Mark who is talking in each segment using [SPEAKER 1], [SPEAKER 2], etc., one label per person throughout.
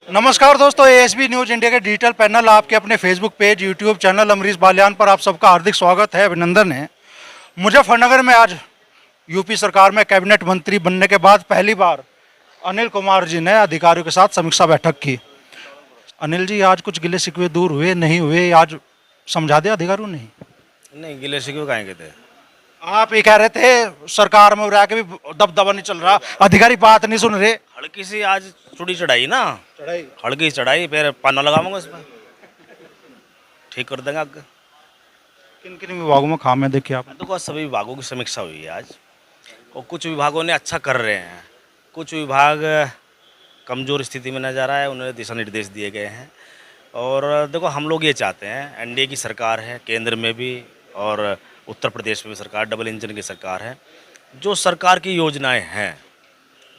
[SPEAKER 1] नमस्कार दोस्तों, ASB news India के डिजिटल पैनल आपके अपने Facebook page, YouTube channel Amrish Baliyan पर आप सबका हार्दिक स्वागत है, अभिनंदन है। मुजफ्फरनगर में आज यूपी सरकार में कैबिनेट मंत्री बनने के बाद पहली बार अनिल कुमार जी ने अधिकारियों के साथ समीक्षा बैठक की। अनिल जी, आज कुछ गिले शिकवे दूर हुए नहीं हुए, आज समझा दिया अधिकारियों ने?
[SPEAKER 2] नहीं, गिले शिकवे काहे के थे।
[SPEAKER 1] आप ये कह रहे थे सरकार में रह के भी दबदबा नहीं चल रहा, अधिकारी बात नहीं सुन रहे।
[SPEAKER 2] हल्की सी आज चुड़ी चढ़ाई ना,
[SPEAKER 1] चढ़ाई
[SPEAKER 2] हल्की सी चढ़ाई, फिर पाना लगाऊंगा इस पर, ठीक कर देंगे आगे।
[SPEAKER 1] किन किन विभागों में खामियां देखी आप?
[SPEAKER 2] देखो, सभी विभागों की समीक्षा हुई है आज, और कुछ विभागों ने अच्छा कर रहे हैं, कुछ विभाग कमज़ोर स्थिति में नजर आ रहा है, उन्हें दिशा निर्देश दिए गए हैं। और देखो, हम लोग ये चाहते हैं, एनडीए की सरकार है केंद्र में भी और उत्तर प्रदेश में भी सरकार, डबल इंजन की सरकार है। जो सरकार की योजनाएं हैं,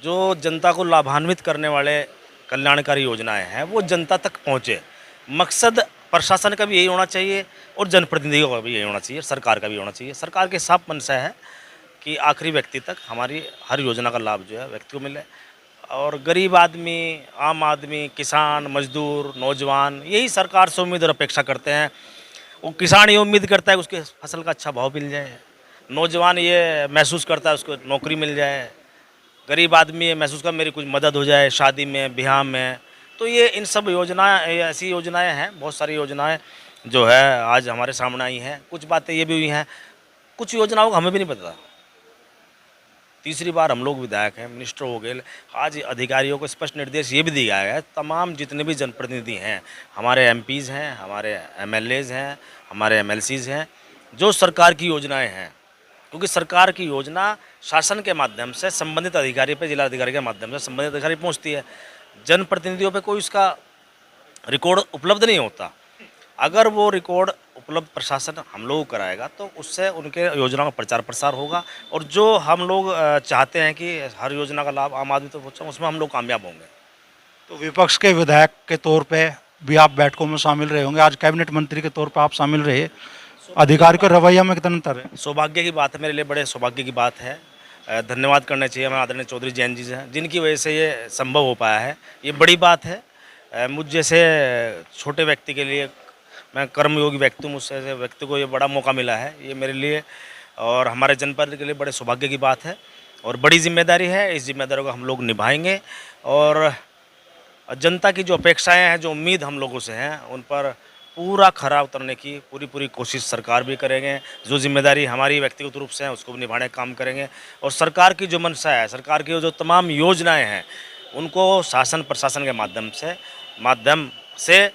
[SPEAKER 2] जो जनता को लाभान्वित करने वाले कल्याणकारी योजनाएं हैं, वो जनता तक पहुँचे। मकसद प्रशासन का भी यही होना चाहिए और जनप्रतिनिधियों का भी यही होना चाहिए, सरकार का भी होना चाहिए। सरकार के साफ मंशा है कि आखिरी व्यक्ति तक हमारी हर योजना का लाभ जो है व्यक्ति को मिले, और गरीब आदमी, आम आदमी, किसान, मजदूर, नौजवान यही सरकार से उम्मीद और अपेक्षा करते हैं। वो किसान ये उम्मीद करता है कि उसके फसल का अच्छा भाव मिल जाए, नौजवान ये महसूस करता है उसको नौकरी मिल जाए, गरीब आदमी ये महसूस कर मेरी कुछ मदद हो जाए शादी में, ब्याह में। तो ये इन सब योजनाएं, ऐसी योजनाएं हैं, बहुत सारी योजनाएं जो है आज हमारे सामने आई हैं। कुछ बातें ये भी हुई हैं, कुछ योजनाओं का हमें भी नहीं पता। तीसरी बार हम लोग विधायक हैं, मिनिस्टर हो गए, आज अधिकारियों को स्पष्ट निर्देश ये भी दिया गया है, तमाम जितने भी जनप्रतिनिधि हैं, हमारे एमपीज़ हैं, हमारे एमएलएज़ हैं, हमारे एमएलसीज़ हैं, जो सरकार की योजनाएं हैं, क्योंकि सरकार की योजना शासन के माध्यम से संबंधित अधिकारी पे, जिला अधिकारी के माध्यम से संबंधित अधिकारी पहुंचती है, जनप्रतिनिधियों पे कोई उसका रिकॉर्ड उपलब्ध नहीं होता। अगर वो रिकॉर्ड उपलब्ध प्रशासन हम लोग कराएगा तो उससे उनके योजनाओं का प्रचार प्रसार होगा, और जो हम लोग चाहते हैं कि हर योजना का लाभ आम आदमी तक पहुँचे, उसमें हम लोग कामयाब होंगे।
[SPEAKER 1] तो विपक्ष के विधायक के तौर पे भी आप बैठकों में शामिल रहे होंगे, आज कैबिनेट मंत्री के तौर पे आप शामिल रहे, अधिकारी के रवैया में कितना अंतर है?
[SPEAKER 2] सौभाग्य की बात है, मेरे लिए बड़े सौभाग्य की बात है। धन्यवाद करना चाहिए हमारे आदरणीय चौधरी जैन जी हैं, जिनकी वजह से ये संभव हो पाया है। ये बड़ी बात है। मुझ जैसे छोटे व्यक्ति के लिए, मैं कर्मयोगी व्यक्ति हूँ, मुझसे ऐसे व्यक्ति को ये बड़ा मौका मिला है, ये मेरे लिए और हमारे जनपद के लिए बड़े सौभाग्य की बात है और बड़ी जिम्मेदारी है। इस जिम्मेदारी को हम लोग निभाएंगे, और जनता की जो अपेक्षाएं हैं, जो उम्मीद हम लोगों से हैं, उन पर पूरा खरा उतरने की पूरी कोशिश सरकार भी करेंगे। जो जिम्मेदारी हमारी व्यक्तिगत रूप से है, उसको भी निभाने का काम करेंगे, और सरकार की जो मंशा है, सरकार की जो तमाम योजनाएं हैं, उनको शासन प्रशासन के माध्यम से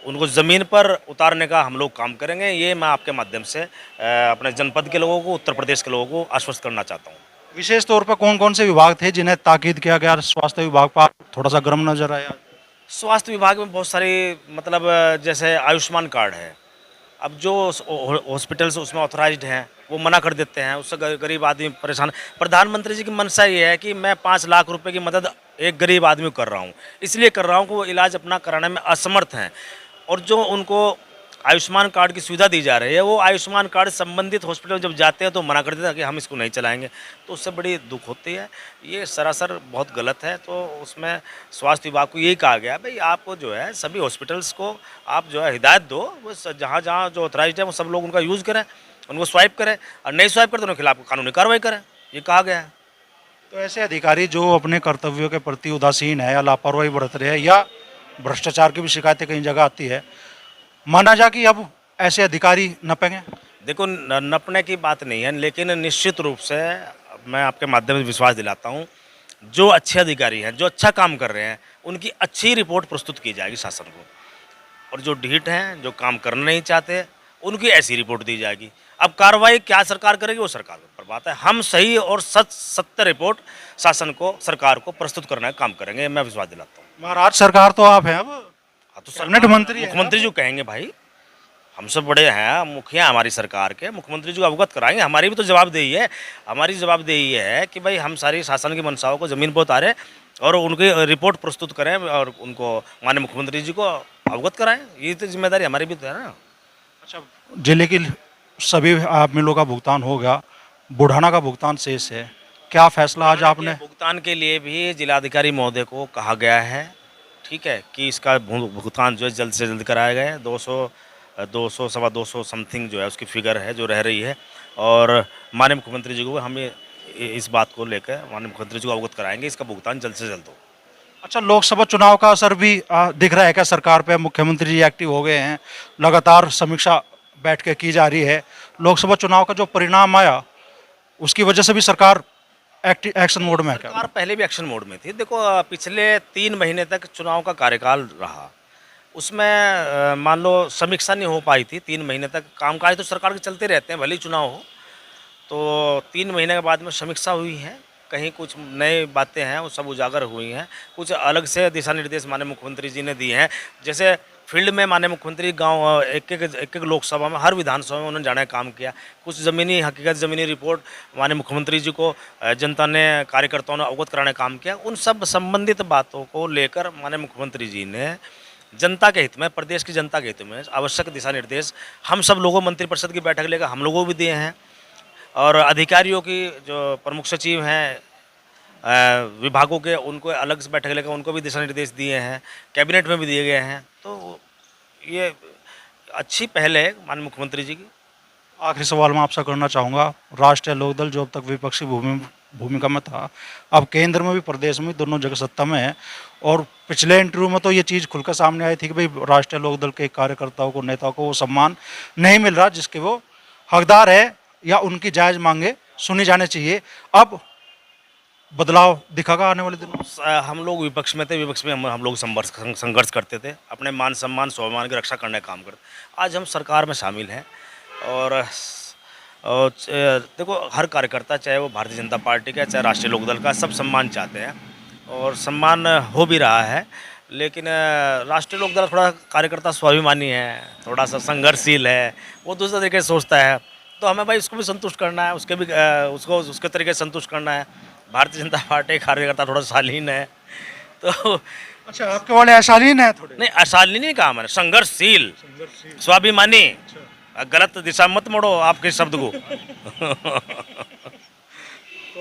[SPEAKER 2] उनको ज़मीन पर उतारने का हम लोग काम करेंगे। ये मैं आपके माध्यम से अपने जनपद के लोगों को, उत्तर प्रदेश के लोगों को आश्वस्त करना चाहता हूँ।
[SPEAKER 1] विशेष तौर पर कौन कौन से विभाग थे जिन्हें ताकीद किया गया? स्वास्थ्य विभाग पर थोड़ा सा गर्म नजर आया।
[SPEAKER 2] स्वास्थ्य विभाग में बहुत सारी, मतलब जैसे आयुष्मान कार्ड है, अब जो हॉस्पिटल्स उसमें ऑथराइज्ड हैं वो मना कर देते हैं, उससे गरीब आदमी परेशान। प्रधानमंत्री जी की मंशा ये है कि मैं 5 लाख रुपए की मदद एक गरीब आदमी को कर रहा हूँ, इसलिए कर रहा हूँ कि वो इलाज अपना कराने में असमर्थ हैं, और जो उनको आयुष्मान कार्ड की सुविधा दी जा रही है, वो आयुष्मान कार्ड संबंधित हॉस्पिटल जब जाते हैं तो मना कर देते हैं कि हम इसको नहीं चलाएंगे, तो उससे बड़ी दुख होती है। ये सरासर बहुत गलत है। तो उसमें स्वास्थ्य विभाग को यही कहा गया, भाई आप जो है सभी हॉस्पिटल्स को आप जो है हिदायत दो, वो जहाँ जहाँ जो ऑथराइज्ड है वो सब लोग उनका यूज़ करें, उनको स्वाइप करें, और नहीं स्वाइप करें तो उनके खिलाफ कानूनी कार्रवाई करें, ये कहा गया है।
[SPEAKER 1] तो ऐसे अधिकारी जो अपने कर्तव्यों के प्रति उदासीन है या लापरवाही बरत रहे हैं या भ्रष्टाचार की भी शिकायतें कई जगह आती है, माना जा कि अब ऐसे अधिकारी नपेंगे?
[SPEAKER 2] देखो, नपने की बात नहीं है, लेकिन निश्चित रूप से मैं आपके माध्यम से विश्वास दिलाता हूँ, जो अच्छे अधिकारी हैं, जो अच्छा काम कर रहे हैं, उनकी अच्छी रिपोर्ट प्रस्तुत की जाएगी शासन को, और जो ढीठ हैं, जो काम करना नहीं चाहते, उनकी ऐसी रिपोर्ट दी जाएगी। अब कार्रवाई क्या सरकार करेगी वो सरकार पर बात है। हम सही और सत्य रिपोर्ट शासन को, सरकार को प्रस्तुत करने का काम करेंगे, मैं विश्वास दिलाता हूँ।
[SPEAKER 1] महाराज सरकार तो आप हैं, अब
[SPEAKER 2] हाँ, तो
[SPEAKER 1] कैबिनेट मंत्री
[SPEAKER 2] मुख्यमंत्री जी कहेंगे, भाई हमसे बड़े हैं, मुखिया हमारी सरकार के, मुख्यमंत्री जी को अवगत कराएंगे। हमारी भी तो जवाबदेही है, हमारी जवाबदेही है कि भाई हम सारी शासन की मंशाओं को ज़मीन पर उतारें और उनकी रिपोर्ट प्रस्तुत करें और उनको माननीय मुख्यमंत्री जी को अवगत कराएं। ये तो जिम्मेदारी हमारी भी तो है ना।
[SPEAKER 1] अच्छा, जिले की सभी मिलों का भुगतान हो गया, बुढ़ाना का भुगतान शेष है, क्या फैसला आज आपने?
[SPEAKER 2] भुगतान के लिए भी जिलाधिकारी महोदय को कहा गया है, ठीक है कि इसका भुगतान जो है जल्द से जल्द कराया गया है। 200 सवा 200 समथिंग जो है उसकी फिगर है जो रह रही है, और माननीय मुख्यमंत्री जी को हम इस बात को लेकर माननीय मुख्यमंत्री जी को अवगत कराएंगे, इसका भुगतान जल्द से जल्द हो।
[SPEAKER 1] अच्छा, लोकसभा चुनाव का असर भी दिख रहा है क्या सरकार पे? मुख्यमंत्री जी एक्टिव हो गए हैं, लगातार समीक्षा बैठकें की जा रही है। लोकसभा चुनाव का जो परिणाम आया उसकी वजह से भी सरकार एक्शन मोड में है क्या?
[SPEAKER 2] सरकार पहले भी एक्शन मोड में थी। देखो पिछले 3 महीने तक चुनाव का कार्यकाल रहा, उसमें मान लो समीक्षा नहीं हो पाई थी। 3 महीने तक कामकाज तो सरकार के चलते रहते हैं, भले ही चुनाव हो। तो 3 महीने के बाद में समीक्षा हुई है, कहीं कुछ नई बातें हैं वो सब उजागर हुई हैं, कुछ अलग से दिशा निर्देश माननीय मुख्यमंत्री जी ने दिए हैं। जैसे फील्ड में माननीय मुख्यमंत्री गांव एक लोकसभा में हर विधानसभा में उन्होंने जाने का काम किया। कुछ ज़मीनी हकीकत, ज़मीनी रिपोर्ट माननीय मुख्यमंत्री जी को जनता ने, कार्यकर्ताओं ने अवगत कराने का काम किया। उन सब संबंधित बातों को लेकर माननीय मुख्यमंत्री जी ने जनता के हित में, प्रदेश की जनता के हित में आवश्यक दिशा निर्देश हम सब लोगों, मंत्रिपरिषद की बैठक लेकर हम लोगों को भी दिए हैं, और अधिकारियों की जो प्रमुख सचिव हैं विभागों के, उनको अलग से बैठक लेकर उनको भी दिशा निर्देश दिए हैं, कैबिनेट में भी दिए गए हैं। तो ये अच्छी पहल है माननीय मुख्यमंत्री जी की।
[SPEAKER 1] आखिरी सवाल मैं आपसे करना चाहूँगा, राष्ट्रीय लोकदल जो अब तक विपक्षी भूमिका में था, अब केंद्र में भी प्रदेश में भी दोनों जगह सत्ता में है, और पिछले इंटरव्यू में तो ये चीज़ खुलकर सामने आई थी कि भाई राष्ट्रीय लोकदल के कार्यकर्ताओं को, नेताओं को वो सम्मान नहीं मिल रहा जिसके वो हकदार है, या उनकी जायज़ मांगे सुनी जानी चाहिए। अब बदलाव दिखागा आने वाले दिनों में?
[SPEAKER 2] हम लोग विपक्ष में थे, विपक्ष में हम लोग संघर्ष करते थे, अपने मान सम्मान स्वाभिमान की रक्षा करने का काम करते। आज हम सरकार में शामिल हैं, और देखो हर कार्यकर्ता, चाहे वो भारतीय जनता पार्टी का, चाहे राष्ट्रीय लोकदल का, सब सम्मान चाहते हैं और सम्मान हो भी रहा है। लेकिन राष्ट्रीय लोकदल थोड़ा कार्यकर्ता स्वाभिमानी है, थोड़ा सा संघर्षशील है, वो दूसरे तरीके से सोचता है। तो हमें भाई उसको भी संतुष्ट करना है, उसके भी उसको उसके तरीके से संतुष्ट करना है। भारतीय जनता पार्टी का कार्यकर्ता थोड़ा शालीन है, तो
[SPEAKER 1] अच्छा, आपके वाले अशालीन है थोड़े?
[SPEAKER 2] नहीं, अशालीन नहीं कहा मैंने, संघर्षशील, स्वाभिमानी। गलत दिशा मत मोड़ो आपके शब्द को।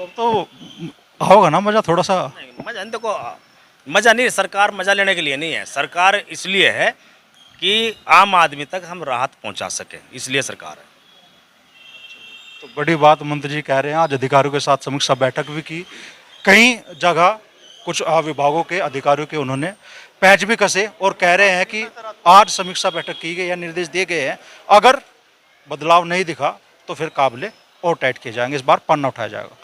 [SPEAKER 1] तो होगा ना मज़ा थोड़ा सा?
[SPEAKER 2] नहीं, मजा नहीं, देखो मजा नहीं, सरकार मजा लेने के लिए नहीं है, सरकार इसलिए है कि आम आदमी तक हम राहत पहुंचा सकें, इसलिए सरकार है।
[SPEAKER 1] तो बड़ी बात मंत्री जी कह रहे हैं, आज अधिकारियों के साथ समीक्षा बैठक भी की, कई जगह कुछ विभागों के अधिकारियों के उन्होंने पैच भी कसे, और कह रहे हैं कि आज समीक्षा बैठक की गई या निर्देश दिए गए हैं, अगर बदलाव नहीं दिखा तो फिर काबिले और टाइट किए जाएंगे, इस बार पन्ना उठाया जाएगा।